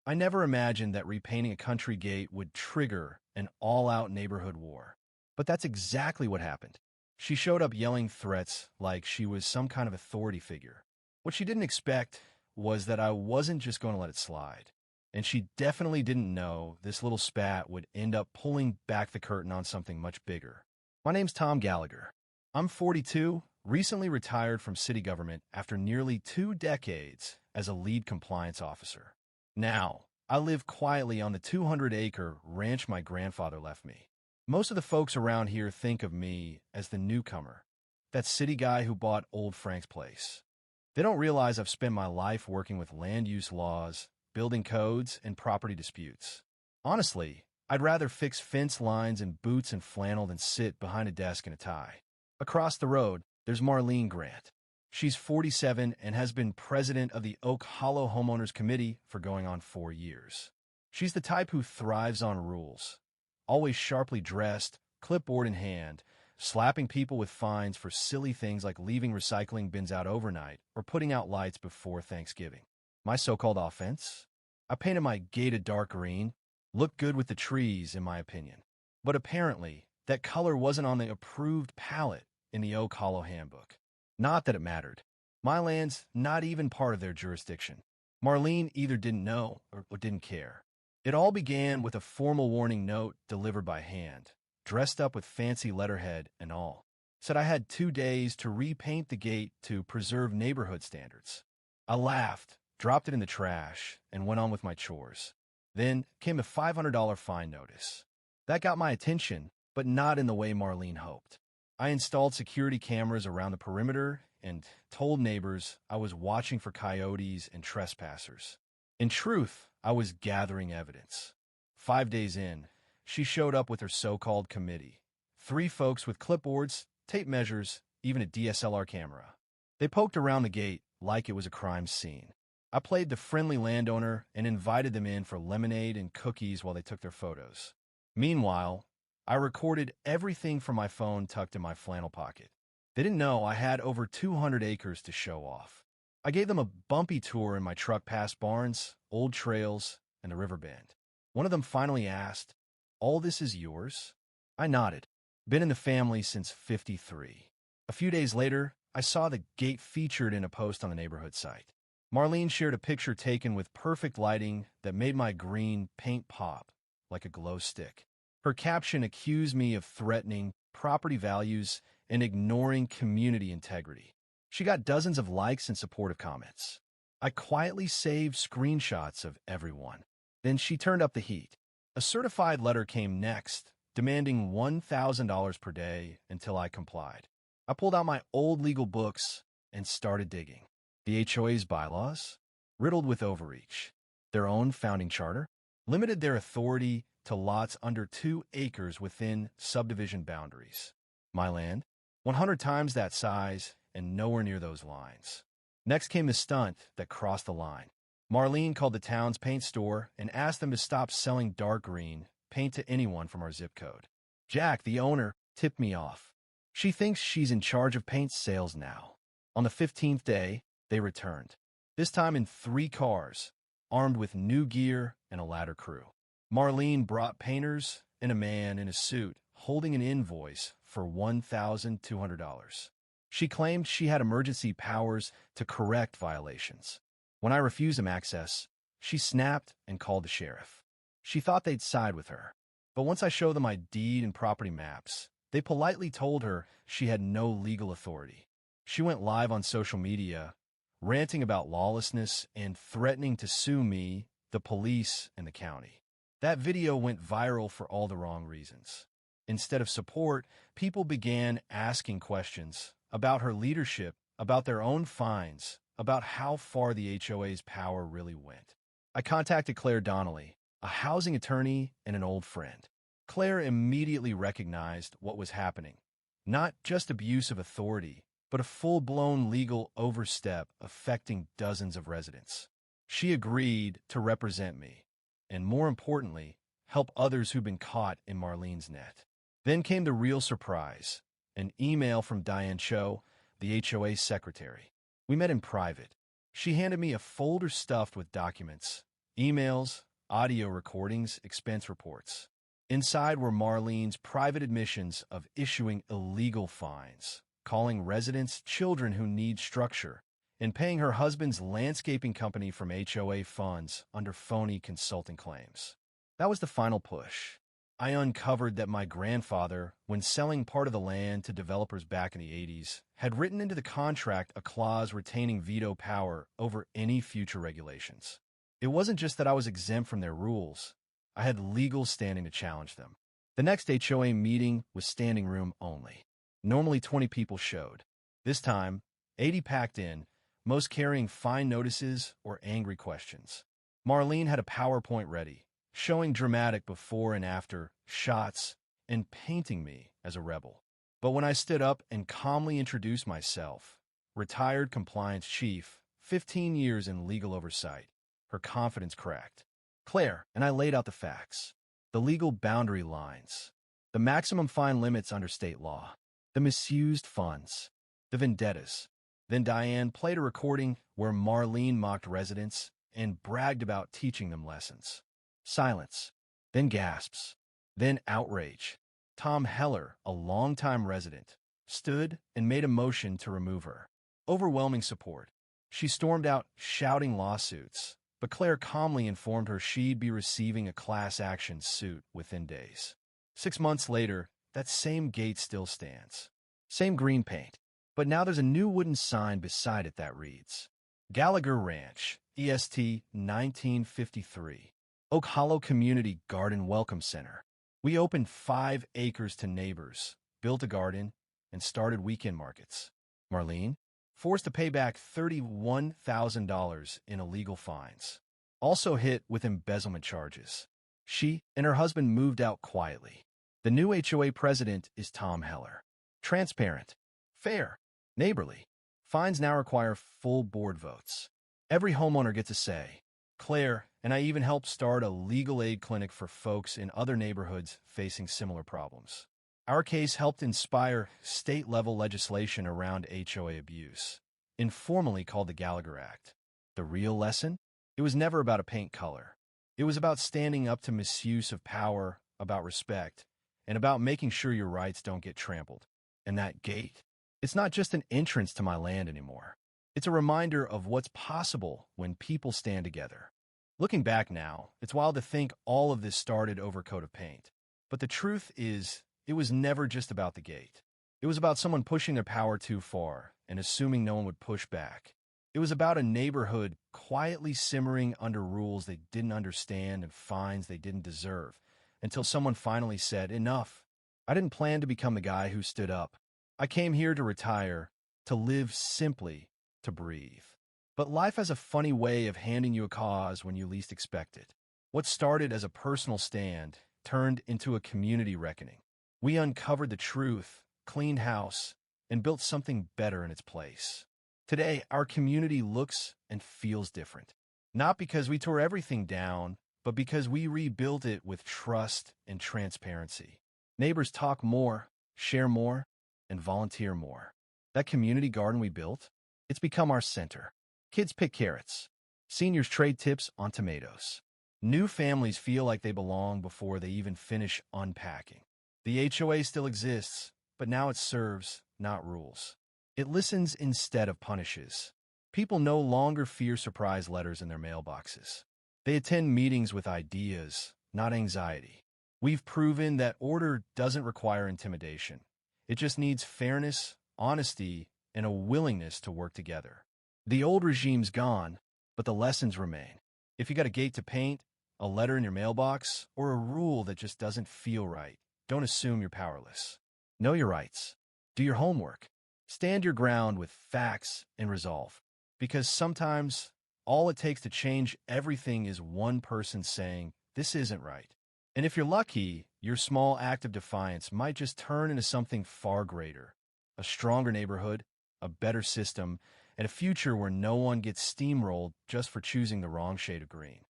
I never imagined that repainting a country gate would trigger an all-out neighborhood war. But that's exactly what happened. She showed up yelling threats like she was some kind of authority figure. What she didn't expect was that I wasn't just going to let it slide. And she definitely didn't know this little spat would end up pulling back the curtain on something much bigger. My name's Tom Gallagher. I'm 42, recently retired from city government after nearly 2 decades as a lead compliance officer. Now, I live quietly on the 200-acre ranch my grandfather left me. Most of the folks around here think of me as the newcomer, that city guy who bought Old Frank's place. They don't realize I've spent my life working with land use laws, building codes, and property disputes. Honestly, I'd rather fix fence lines in boots and flannel than sit behind a desk in a tie. Across the road, there's Marlene Grant. She's 47 and has been president of the Oak Hollow Homeowners Committee for going on 4 years. She's the type who thrives on rules, always sharply dressed, clipboard in hand, slapping people with fines for silly things like leaving recycling bins out overnight or putting out lights before Thanksgiving. My so-called offense? I painted my gate a dark green. Looked good with the trees, in my opinion. But apparently, that color wasn't on the approved palette in the Oak Hollow handbook. Not that it mattered. My land's not even part of their jurisdiction. Marlene either didn't know or didn't care. It all began with a formal warning note delivered by hand, dressed up with fancy letterhead and all. Said I had 2 days to repaint the gate to preserve neighborhood standards. I laughed, dropped it in the trash, and went on with my chores. Then came a $500 fine notice. That got my attention, but not in the way Marlene hoped. I installed security cameras around the perimeter and told neighbors I was watching for coyotes and trespassers. In truth, I was gathering evidence. 5 days in, she showed up with her so-called committee. 3 folks with clipboards, tape measures, even a DSLR camera. They poked around the gate like it was a crime scene. I played the friendly landowner and invited them in for lemonade and cookies while they took their photos. Meanwhile, I recorded everything from my phone tucked in my flannel pocket. They didn't know I had over 200 acres to show off. I gave them a bumpy tour in my truck past barns, old trails, and the river bend. One of them finally asked, "All this is yours?" I nodded. Been in the family since '53. A few days later, I saw the gate featured in a post on the neighborhood site. Marlene shared a picture taken with perfect lighting that made my green paint pop like a glow stick. Her caption accused me of threatening property values and ignoring community integrity. She got dozens of likes and supportive comments. I quietly saved screenshots of everyone. Then she turned up the heat. A certified letter came next, demanding $1,000 per day until I complied. I pulled out my old legal books and started digging. The HOA's bylaws, riddled with overreach. Their own founding charter limited their authority to lots under 2 acres within subdivision boundaries. My land, 100 times that size and nowhere near those lines. Next came the stunt that crossed the line. Marlene called the town's paint store and asked them to stop selling dark green paint to anyone from our zip code. Jack, the owner, tipped me off. She thinks she's in charge of paint sales now. On the 15th day, they returned. This time in 3 cars, armed with new gear and a ladder crew. Marlene brought painters and a man in a suit holding an invoice for $1,200. She claimed she had emergency powers to correct violations. When I refused them access, she snapped and called the sheriff. She thought they'd side with her. But once I showed them my deed and property maps, they politely told her she had no legal authority. She went live on social media, ranting about lawlessness and threatening to sue me, the police, and the county. That video went viral for all the wrong reasons. Instead of support, people began asking questions about her leadership, about their own fines, about how far the HOA's power really went. I contacted Clare Donnelly, a housing attorney and an old friend. Claire immediately recognized what was happening. Not just abuse of authority, but a full-blown legal overstep affecting dozens of residents. She agreed to represent me, and more importantly, help others who've been caught in Marlene's net. Then came the real surprise, an email from Diane Cho, the HOA secretary. We met in private. She handed me a folder stuffed with documents, emails, audio recordings, expense reports. Inside were Marlene's private admissions of issuing illegal fines, calling residents children who need structure, and paying her husband's landscaping company from HOA funds under phony consulting claims. That was the final push. I uncovered that my grandfather, when selling part of the land to developers back in the 80s, had written into the contract a clause retaining veto power over any future regulations. It wasn't just that I was exempt from their rules. I had legal standing to challenge them. The next HOA meeting was standing room only. Normally 20 people showed. This time, 80 packed in, most carrying fine notices or angry questions. Marlene had a PowerPoint ready, showing dramatic before and after shots and painting me as a rebel. But when I stood up and calmly introduced myself, retired compliance chief, 15 years in legal oversight, her confidence cracked. Claire and I laid out the facts, the legal boundary lines, the maximum fine limits under state law, the misused funds, the vendettas. Then Diane played a recording where Marlene mocked residents and bragged about teaching them lessons. Silence, then gasps, then outrage. Tom Heler, a longtime resident, stood and made a motion to remove her. Overwhelming support. She stormed out, shouting lawsuits, but Claire calmly informed her she'd be receiving a class action suit within days. 6 months later, that same gate still stands. Same green paint, but now there's a new wooden sign beside it that reads, Gallagher Ranch, EST 1953. Oak Hollow Community Garden Welcome Center. We opened 5 acres to neighbors, built a garden, and started weekend markets. Marlene, forced to pay back $31,000 in illegal fines. Also hit with embezzlement charges. She and her husband moved out quietly. The new HOA president is Tom Heler. Transparent, fair, neighborly. Fines now require full board votes. Every homeowner gets a say. Claire and I even helped start a legal aid clinic for folks in other neighborhoods facing similar problems. Our case helped inspire state-level legislation around HOA abuse, informally called the Gallagher Act. The real lesson? It was never about a paint color. It was about standing up to misuse of power, about respect, and about making sure your rights don't get trampled. And that gate, it's not just an entrance to my land anymore. It's a reminder of what's possible when people stand together. Looking back now, it's wild to think all of this started over a coat of paint. But the truth is, it was never just about the gate. It was about someone pushing their power too far and assuming no one would push back. It was about a neighborhood quietly simmering under rules they didn't understand and fines they didn't deserve, until someone finally said, enough. I didn't plan to become the guy who stood up. I came here to retire, to live simply, to breathe. But life has a funny way of handing you a cause when you least expect it. What started as a personal stand turned into a community reckoning. We uncovered the truth, cleaned house, and built something better in its place. Today, our community looks and feels different. Not because we tore everything down, but because we rebuilt it with trust and transparency. Neighbors talk more, share more, and volunteer more. That community garden we built, it's become our center. Kids pick carrots. Seniors trade tips on tomatoes. New families feel like they belong before they even finish unpacking. The HOA still exists, but now it serves, not rules. It listens instead of punishes. People no longer fear surprise letters in their mailboxes. They attend meetings with ideas, not anxiety. We've proven that order doesn't require intimidation. It just needs fairness, honesty, and a willingness to work together. The old regime's gone, but the lessons remain. If you got a gate to paint, a letter in your mailbox, or a rule that just doesn't feel right, don't assume you're powerless. Know your rights. Do your homework. Stand your ground with facts and resolve. Because sometimes, all it takes to change everything is one person saying, this isn't right. And if you're lucky, your small act of defiance might just turn into something far greater. A stronger neighborhood, a better system, and a future where no one gets steamrolled just for choosing the wrong shade of green.